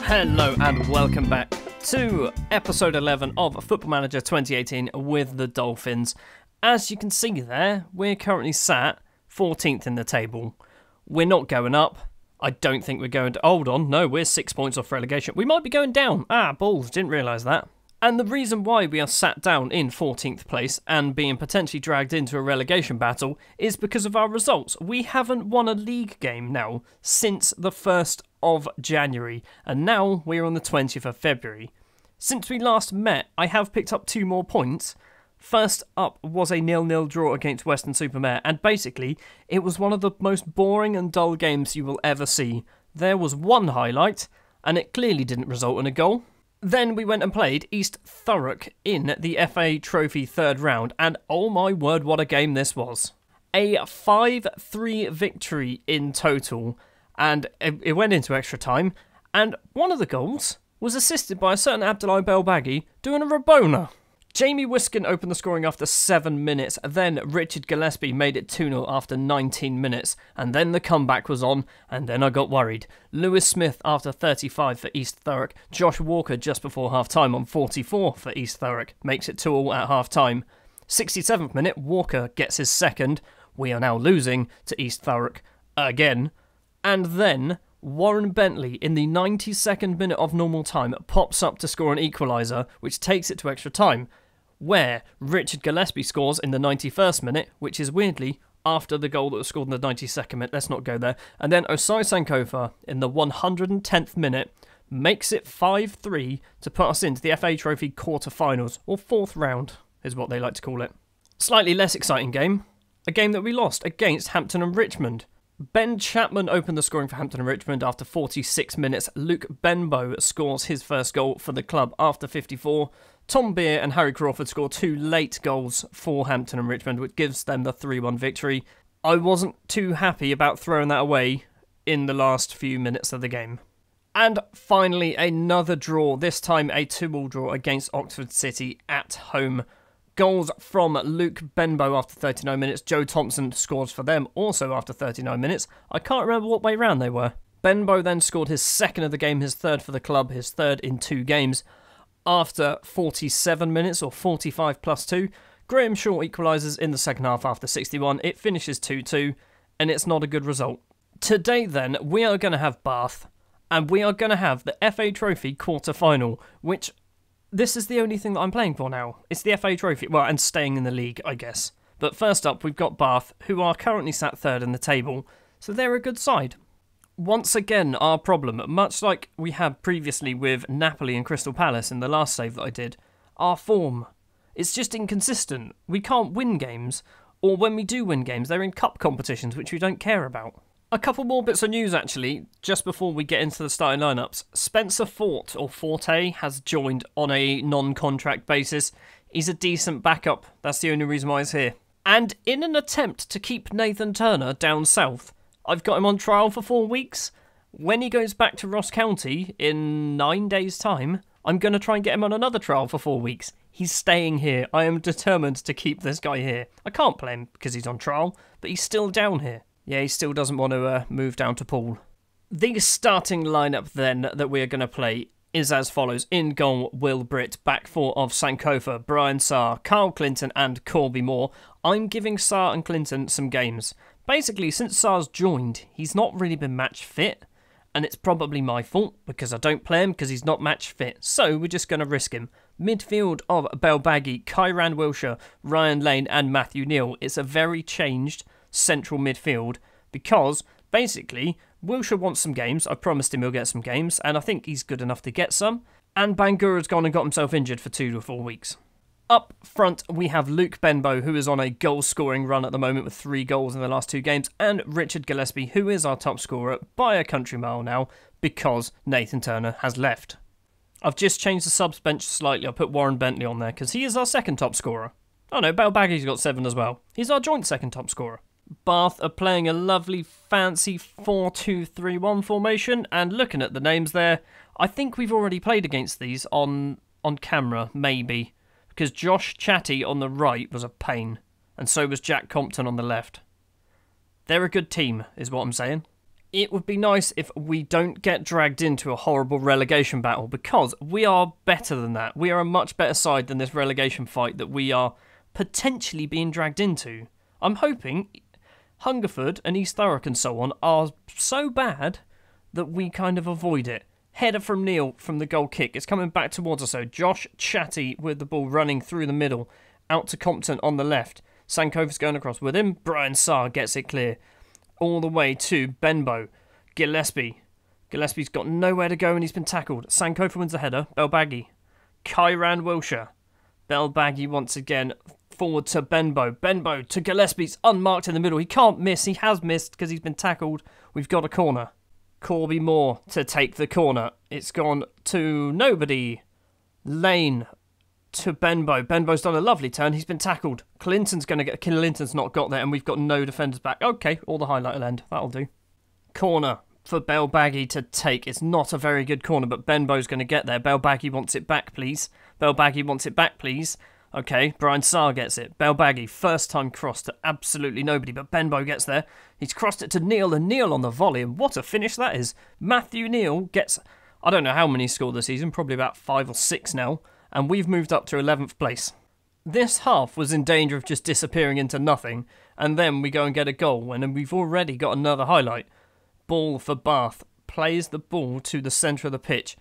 Hello and welcome back to episode 11 of Football Manager 2018 with the Dolphins. As you can see there, we're currently sat 14th in the table. We're not going up. I don't think we're going to... Hold on, no, we're 6 points off relegation. We might be going down. Balls, didn't realise that. And the reason why we are sat down in 14th place and being potentially dragged into a relegation battle is because of our results. We haven't won a league game now since the 1st of January, and now we're on the 20th of February. Since we last met, I have picked up 2 more points. First up was a 0-0 draw against Weston-super-Mare, and basically, it was one of the most boring and dull games you will ever see. There was one highlight, and it clearly didn't result in a goal. Then we went and played East Thurrock in the FA Trophy third round, and oh my word, what a game this was. A 5-3 victory in total, and it went into extra time, and one of the goals was assisted by a certain Abdoulaye Belbaghi doing a Rabona. Jamie Wiskin opened the scoring after 7 minutes, then Richard Gillespie made it 2-0 after 19 minutes, and then the comeback was on, and then I got worried. Lewis Smith after 35 for East Thurrock, Josh Walker just before half-time on 44 for East Thurrock, makes it 2-2 at half-time. 67th minute, Walker gets his second. We are now losing to East Thurrock again. And then Warren Bentley in the 92nd minute of normal time pops up to score an equaliser, which takes it to extra time, where Richard Gillespie scores in the 91st minute, which is weirdly after the goal that was scored in the 92nd minute. Let's not go there. And then Osai Sankofa in the 110th minute makes it 5-3 to put us into the FA Trophy quarter-finals, or 4th round is what they like to call it. Slightly less exciting game, a game that we lost against Hampton and Richmond. Ben Chapman opened the scoring for Hampton and Richmond after 46 minutes. Luke Benbow scores his first goal for the club after 54. Tom Beer and Harry Crawford score 2 late goals for Hampton and Richmond, which gives them the 3-1 victory. I wasn't too happy about throwing that away in the last few minutes of the game. And finally, another draw, this time a 2-2 draw against Oxford City at home. Goals from Luke Benbow after 39 minutes. Joe Thompson scores for them also after 39 minutes. I can't remember what way round they were. Benbow then scored his second of the game, his third for the club, his third in 2 games. After 47 minutes, or 45 plus 2, Graham Shaw equalises in the second half after 61. It finishes 2-2, and it's not a good result. Today then, we are going to have Bath, and we are going to have the FA Trophy quarter-final, which... this is the only thing that I'm playing for now. It's the FA Trophy. Well, and staying in the league, I guess. But first up, we've got Bath, who are currently sat 3rd in the table. So they're a good side. Once again, our problem, much like we had previously with Napoli and Crystal Palace in the last save that I did, our form. It's just inconsistent. We can't win games. Or when we do win games, they're in cup competitions, which we don't care about. A couple more bits of news, actually, just before we get into the starting lineups. Spencer Forte has joined on a non-contract basis. He's a decent backup. That's the only reason why he's here. And in an attempt to keep Nathan Turner down south, I've got him on trial for 4 weeks. When he goes back to Ross County in 9 days' time, I'm going to try and get him on another trial for 4 weeks. He's staying here. I am determined to keep this guy here. I can't play him because he's on trial, but he's still down here. Yeah, he still doesn't want to move down to Poole. The starting lineup then that we are going to play is as follows. In goal, Will Britt. Back 4 of Sankofa, Brian Sarr, Carl Clinton and Corby Moore. I'm giving Sarr and Clinton some games. Basically, since Sarr's joined, he's not really been match fit. And it's probably my fault because I don't play him because he's not match fit. So we're just going to risk him. Midfield of Belbaghi, Kyran Wilshire, Ryan Lane and Matthew Neal. It's a very changed central midfield because basically Wilshire wants some games. I promised him he'll get some games and I think he's good enough to get some. And Bangura's gone and got himself injured for 2 to 4 weeks. Up front, we have Luke Benbow, who is on a goal-scoring run at the moment with 3 goals in the last 2 games, and Richard Gillespie, who is our top scorer by a country mile now, because Nathan Turner has left. I've just changed the subs bench slightly. I put Warren Bentley on there, because he is our second top scorer. Oh no, Belbaghi's got 7 as well. He's our joint second top scorer. Bath are playing a lovely, fancy 4-2-3-1 formation, and looking at the names there, I think we've already played against these on camera, maybe. because Josh Chatty on the right was a pain, and so was Jack Compton on the left. They're a good team, is what I'm saying. It would be nice if we don't get dragged into a horrible relegation battle, because we are better than that. We are a much better side than this relegation fight that we are potentially being dragged into. I'm hoping Hungerford and East Thurrock and so on are so bad that we kind of avoid it. Header from Neil from the goal kick. It's coming back towards us, so Josh Chatty with the ball running through the middle. Out to Compton on the left. Sankofa's going across with him. Brian Sarr gets it clear. All the way to Benbow. Gillespie. Gillespie's got nowhere to go and he's been tackled. Sankofa wins the header. Belbaghi. Kyran Wilshire. Belbaghi once again forward to Benbow. Benbow to Gillespie's unmarked in the middle. He can't miss. He has missed because he's been tackled. We've got a corner. Corby Moore to take the corner. It's gone to nobody. Lane to Benbow. Benbow's done a lovely turn. He's been tackled. Clinton's not got there, and we've got no defenders back. Okay, all the highlight will end. That'll do. Corner for Belbaghi to take. It's not a very good corner, but Benbow's going to get there. Belbaghi wants it back, please. Belbaghi wants it back, please. Okay, Brian Sarr gets it. Belbaghi, first time cross to absolutely nobody, but Benbow gets there. He's crossed it to Neil, and Neil on the volley, and what a finish that is. Matthew Neil gets, I don't know how many he's scored this season, probably about 5 or 6 now, and we've moved up to 11th place. This half was in danger of just disappearing into nothing, and then we go and get a goal, and then we've already got another highlight. Ball for Bath, plays the ball to the centre of the pitch.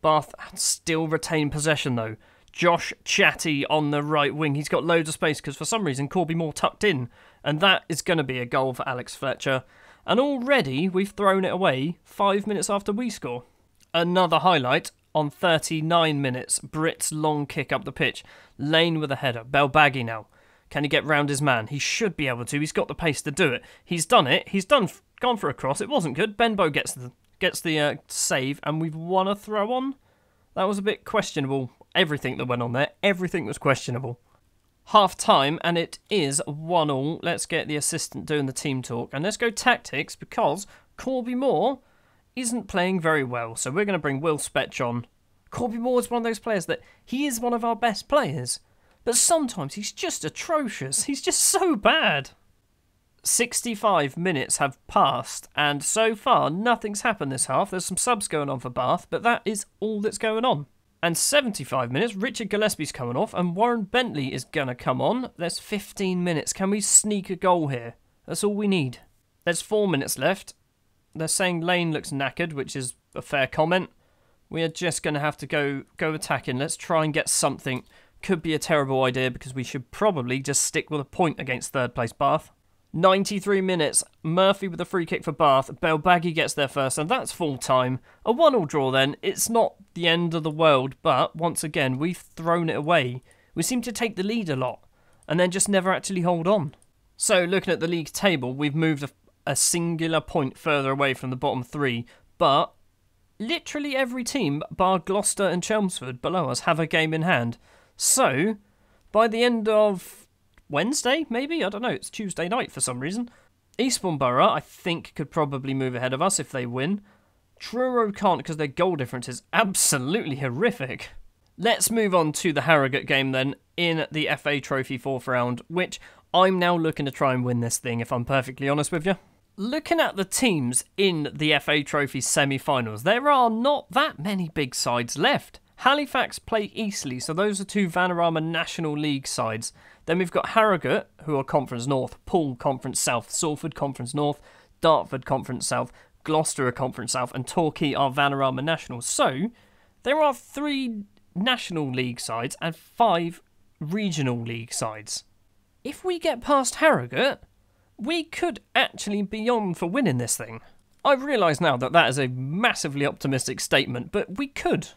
Bath still retain possession though. Josh Chatty on the right wing. He's got loads of space because for some reason Corby Moore tucked in. And that is going to be a goal for Alex Fletcher. And already we've thrown it away 5 minutes after we score. Another highlight on 39 minutes. Britt's long kick up the pitch. Lane with a header. Belbaghi now. Can he get round his man? He should be able to. He's got the pace to do it. He's done it. He's gone for a cross. It wasn't good. Benbow gets the save and we've won a throw on. That was a bit questionable. Everything that went on there, everything was questionable. Half time, and it is 1-1. Let's get the assistant doing the team talk, and let's go tactics because Corby Moore isn't playing very well. So we're going to bring Will Spetch on. Corby Moore is one of those players that he is one of our best players, but sometimes he's just atrocious. He's just so bad. 65 minutes have passed, and so far nothing's happened this half. There's some subs going on for Bath, but that is all that's going on. And 75 minutes, Richard Gillespie's coming off, and Warren Bentley is going to come on. There's 15 minutes. Can we sneak a goal here? That's all we need. There's 4 minutes left. They're saying Lane looks knackered, which is a fair comment. We are just going to have to go attacking. Let's try and get something. Could be a terrible idea because we should probably just stick with a point against third place Bath. 93 minutes, Murphy with a free kick for Bath. Belbaghi gets there first, and that's full time. A 1-1 draw then. It's not the end of the world, but once again, we've thrown it away. We seem to take the lead a lot, and then just never actually hold on. So, looking at the league table, we've moved a singular point further away from the bottom 3, but literally every team, bar Gloucester and Chelmsford below us, have a game in hand. So, by the end of Wednesday, maybe? I don't know. It's Tuesday night for some reason. Eastbourne Borough, I think, could probably move ahead of us if they win. Truro can't because their goal difference is absolutely horrific. Let's move on to the Harrogate game then in the FA Trophy 4th round, which I'm now looking to try and win this thing, if I'm perfectly honest with you. Looking at the teams in the FA Trophy semi-finals, there are not that many big sides left. Halifax play Eastleigh, so those are 2 Vanarama National League sides. Then we've got Harrogate, who are Conference North, Poole Conference South, Salford Conference North, Dartford Conference South, Gloucester are Conference South, and Torquay are Vanarama National. So, there are 3 National League sides and 5 Regional League sides. If we get past Harrogate, we could actually be on for winning this thing. I realise now that that is a massively optimistic statement, but we could.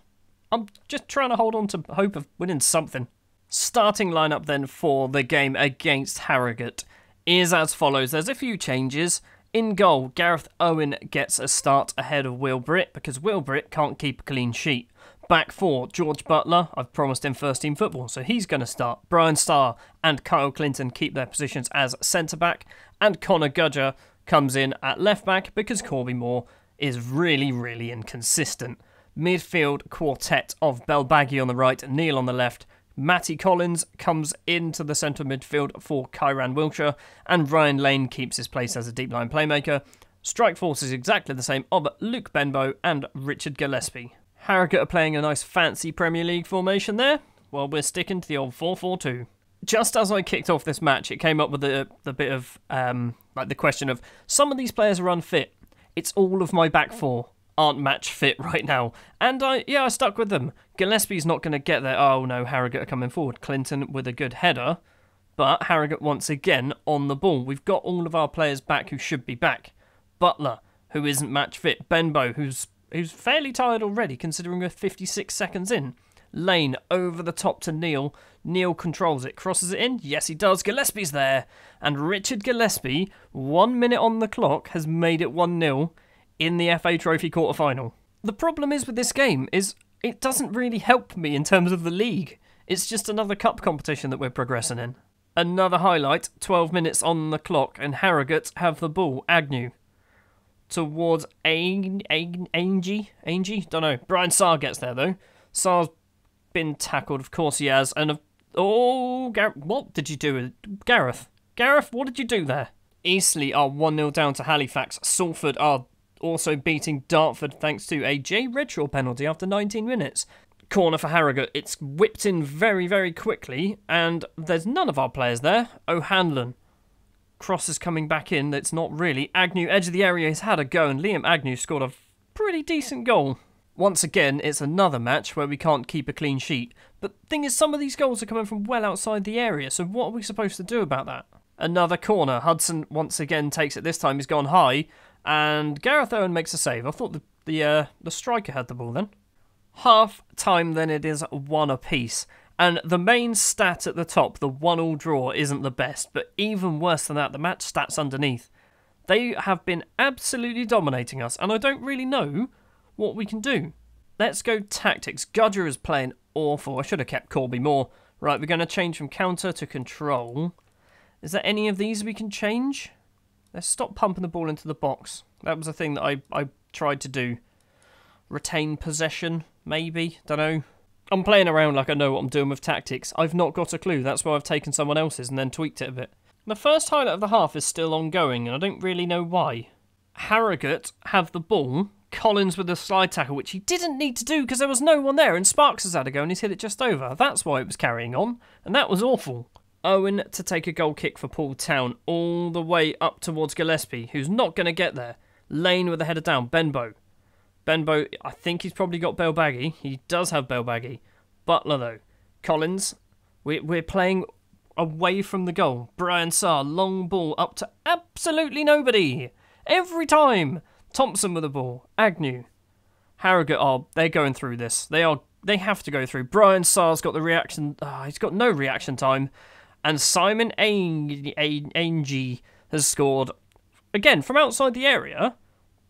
I'm just trying to hold on to hope of winning something. Starting lineup then for the game against Harrogate is as follows. There's a few changes. In goal, Gareth Owen gets a start ahead of Will Britt because Will Britt can't keep a clean sheet. Back 4, George Butler. I've promised him first team football, so he's going to start. Brian Starr and Kyle Clinton keep their positions as centre-back, and Connor Gudger comes in at left-back because Corby Moore is really, really inconsistent. Midfield quartet of Belbaghi on the right, Neil on the left, Matty Collins comes into the centre midfield for Kyran Wiltshire, and Ryan Lane keeps his place as a deep line playmaker. Strike force is exactly the same of Luke Benbow and Richard Gillespie. Harrogate are playing a nice fancy Premier League formation there, while we're sticking to the old 4-4-2. Just as I kicked off this match, it came up with the bit of, the question of, some of these players are unfit. It's all of my back four aren't match fit right now. And I stuck with them. Gillespie's not going to get there. Oh no, Harrogate are coming forward. Clinton with a good header. But Harrogate once again on the ball. We've got all of our players back who should be back. Butler, who isn't match fit. Benbow, who's fairly tired already considering we're 56 seconds in. Lane over the top to Neil. Neil controls it. Crosses it in. Yes, he does. Gillespie's there. And Richard Gillespie, 1 minute on the clock, has made it 1-0 in the FA Trophy quarter-final. The problem is with this game is it doesn't really help me in terms of the league. It's just another cup competition that we're progressing in. Another highlight, 12 minutes on the clock, and Harrogate have the ball. Agnew towards Angie? Don't know. Brian Sarr gets there, though. Sarr's been tackled, of course he has. And, what did you do? Gareth, what did you do there? Eastleigh are 1-0 down to Halifax. Salford are also beating Dartford thanks to a Jay Redshaw penalty after 19 minutes. Corner for Harrogate. It's whipped in very, very quickly, and there's none of our players there. O'Hanlon. Cross is coming back in. That's not really. Agnew, edge of the area, has had a go, and Liam Agnew scored a pretty decent goal. Once again, it's another match where we can't keep a clean sheet. But the thing is, some of these goals are coming from well outside the area, so what are we supposed to do about that? Another corner. Hudson once again takes it. This time he's gone high, and Gareth Owen makes a save. I thought the striker had the ball then. Half time then it is 1 apiece. And the main stat at the top, the 1-1 draw, isn't the best. But even worse than that, the match stats underneath. They have been absolutely dominating us, and I don't really know what we can do. Let's go tactics. Gudger is playing awful. I should have kept Corby Moore. Right, we're going to change from counter to control. Is there any of these we can change? Let's stop pumping the ball into the box. That was a thing that I tried to do. Retain possession, maybe? Don't know. I'm playing around like I know what I'm doing with tactics. I've not got a clue. That's why I've taken someone else's and then tweaked it a bit. The first highlight of the half is still ongoing, and I don't really know why. Harrogate have the ball. Collins with a slide tackle, which he didn't need to do because there was no one there, and Sparks has had a go and he's hit it just over. That's why it was carrying on, and that was awful. Owen to take a goal kick for Poole Town all the way up towards Gillespie, who's not going to get there. Lane with a header down. Benbow, I think he's probably got Bell Baggy. He does have Bell Baggy. Butler, though. Collins, we're playing away from the goal. Brian Sarr, long ball up to absolutely nobody. Every time. Thompson with the ball. Agnew. Harrogate they're going through this. They have to go through. Brian Sarr's got the reaction. He's got no reaction time. And Simon Angie has scored, again, from outside the area,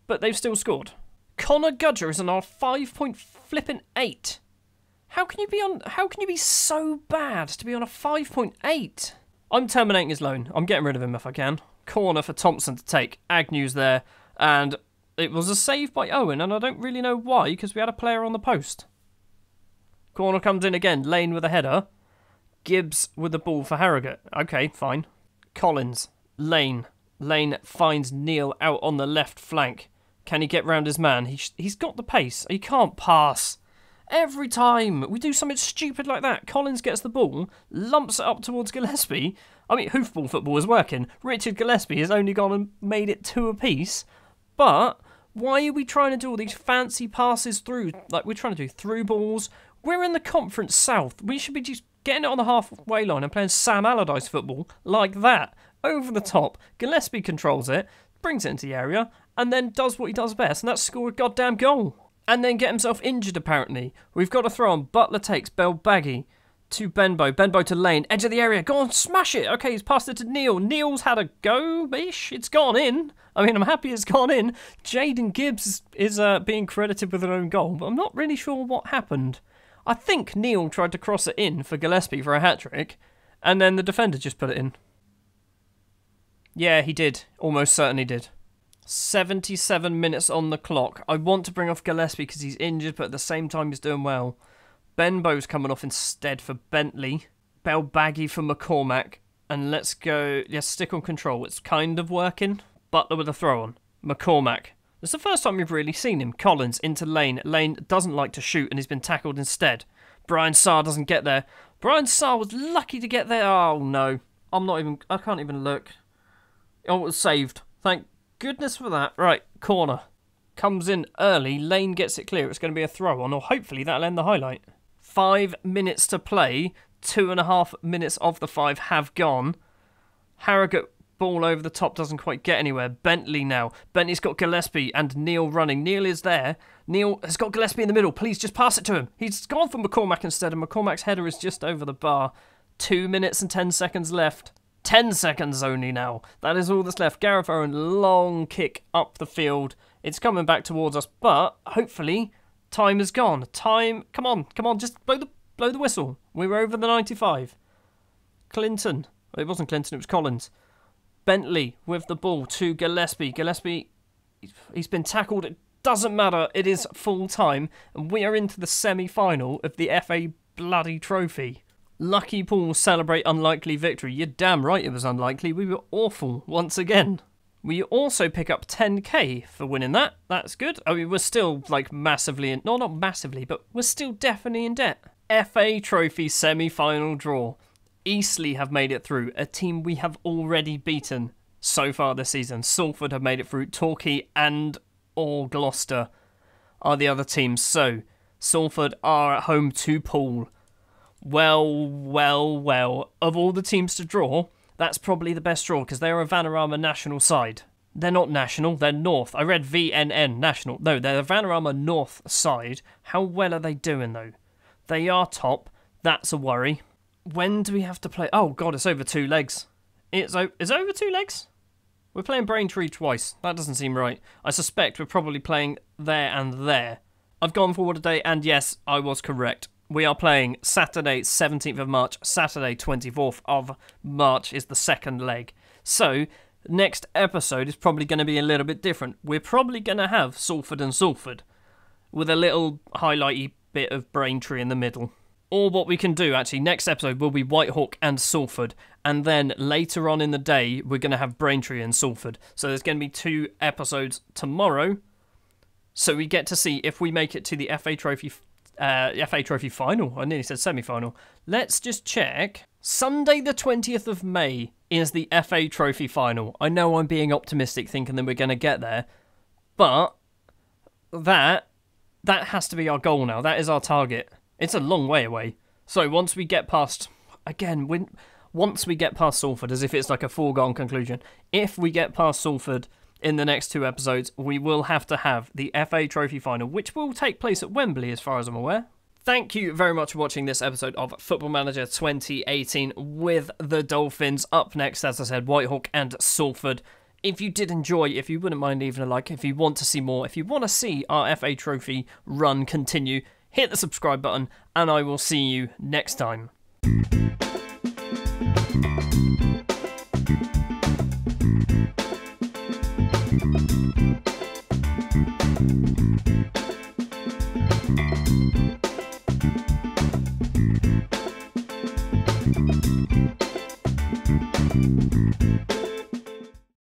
but they've still scored. Connor Gudger is on our 5.8. How can you be so bad to be on a 5.8? I'm terminating his loan. I'm getting rid of him if I can. Corner for Thompson to take. Agnew's there, and it was a save by Owen, and I don't really know why, because we had a player on the post. Corner comes in again. Lane with a header. Gibbs with the ball for Harrogate. Okay, fine. Collins. Lane. Lane finds Neil out on the left flank. Can he get round his man? He's got the pace. He can't pass. Every time we do something stupid like that, Collins gets the ball, lumps it up towards Gillespie. I mean, hoofball football is working. Richard Gillespie has only gone and made it 2 apiece. But why are we trying to do all these fancy passes through? Like, we're trying to do through balls. We're in the Conference South. We should be just getting it on the halfway line and playing Sam Allardyce football like that. Over the top. Gillespie controls it, brings it into the area, and then does what he does best, and that's score a goddamn goal. And then get himself injured, apparently. We've got to throw on. Butler takes. Bell Baggy to Benbow. Benbow to Lane. Edge of the area. Go on, smash it. Okay, he's passed it to Neil. Neil's had a go-ish. It's gone in. I mean, I'm happy it's gone in. Jaden Gibbs is being credited with an own goal, but I'm not really sure what happened. I think Neil tried to cross it in for Gillespie for a hat-trick, and then the defender just put it in. Yeah, he did. Almost certainly did. 77 minutes on the clock. I want to bring off Gillespie because he's injured, but at the same time he's doing well. Benbow's coming off instead for Bentley. Bell Baggy for McCormack. And let's go, stick on control. It's kind of working. Butler with a throw on. McCormack. It's the first time we've really seen him. Collins into Lane. Lane doesn't like to shoot and he's been tackled instead. Brian Sarr doesn't get there. Brian Sarr was lucky to get there. Oh no. I can't even look. Oh, it was saved. Thank goodness for that. Right, corner. Comes in early. Lane gets it clear. It's going to be a throw on, or hopefully that'll end the highlight. 5 minutes to play. 2.5 minutes of the 5 have gone. Harrogate ball over the top doesn't quite get anywhere. Bentley now. Bentley's got Gillespie and Neil running. Neil is there. Neil has got Gillespie in the middle. Please just pass it to him. He's gone for McCormack instead, and McCormack's header is just over the bar. 2 minutes and 10 seconds left. 10 seconds only now. That is all that's left. Gareth Owen, long kick up the field. It's coming back towards us, but hopefully time is gone. Time, come on, just blow the whistle. We were over the 95. Clinton. It wasn't Clinton, it was Collins. Bentley with the ball to Gillespie. Gillespie, he's been tackled. It doesn't matter. It is full time. And we are into the semi-final of the FA bloody trophy. Lucky Poole celebrate unlikely victory. You're damn right it was unlikely. We were awful once again. We also pick up 10k for winning that. That's good. I mean, we're still like massively in... No, not massively, but we're still definitely in debt. FA Trophy semi-final draw. Eastleigh have made it through, a team we have already beaten so far this season. Salford have made it through. Torquay and or Gloucester are the other teams. So, Salford are at home to Poole. Well, of all the teams to draw, that's probably the best draw because they're a Vanarama national side. They're not national, they're North. I read VNN national. No, they're the Vanarama North side. How well are they doing though? They are top. That's a worry. When do we have to play? Oh god, it's over 2 legs. Is it over 2 legs? We're playing Braintree twice. That doesn't seem right. I suspect we're probably playing there and there. I've gone forward a day and yes, I was correct. We are playing Saturday 17th of March, Saturday 24th of March is the second leg. So, next episode is probably going to be a little bit different. We're probably going to have Salford and Salford, with a little highlighty bit of Braintree in the middle. Or what we can do, actually, next episode will be Whitehawk and Salford, and then later on in the day, we're going to have Braintree and Salford. So there's going to be 2 episodes tomorrow, so we get to see if we make it to the FA Trophy final. I nearly said semi-final. Let's just check. Sunday the 20th of May is the FA Trophy final. I know I'm being optimistic thinking that we're going to get there, but that has to be our goal now. That is our target. It's a long way away. So once we get past, once we get past Salford, as if it's like a foregone conclusion, if we get past Salford in the next 2 episodes, we will have to have the FA Trophy final, which will take place at Wembley, as far as I'm aware. Thank you very much for watching this episode of Football Manager 2018 with the Dolphins. Up next, as I said, Whitehawk and Salford. If you did enjoy, if you wouldn't mind leaving a like, if you want to see more, if you want to see our FA Trophy run continue, hit the subscribe button, and I will see you next time.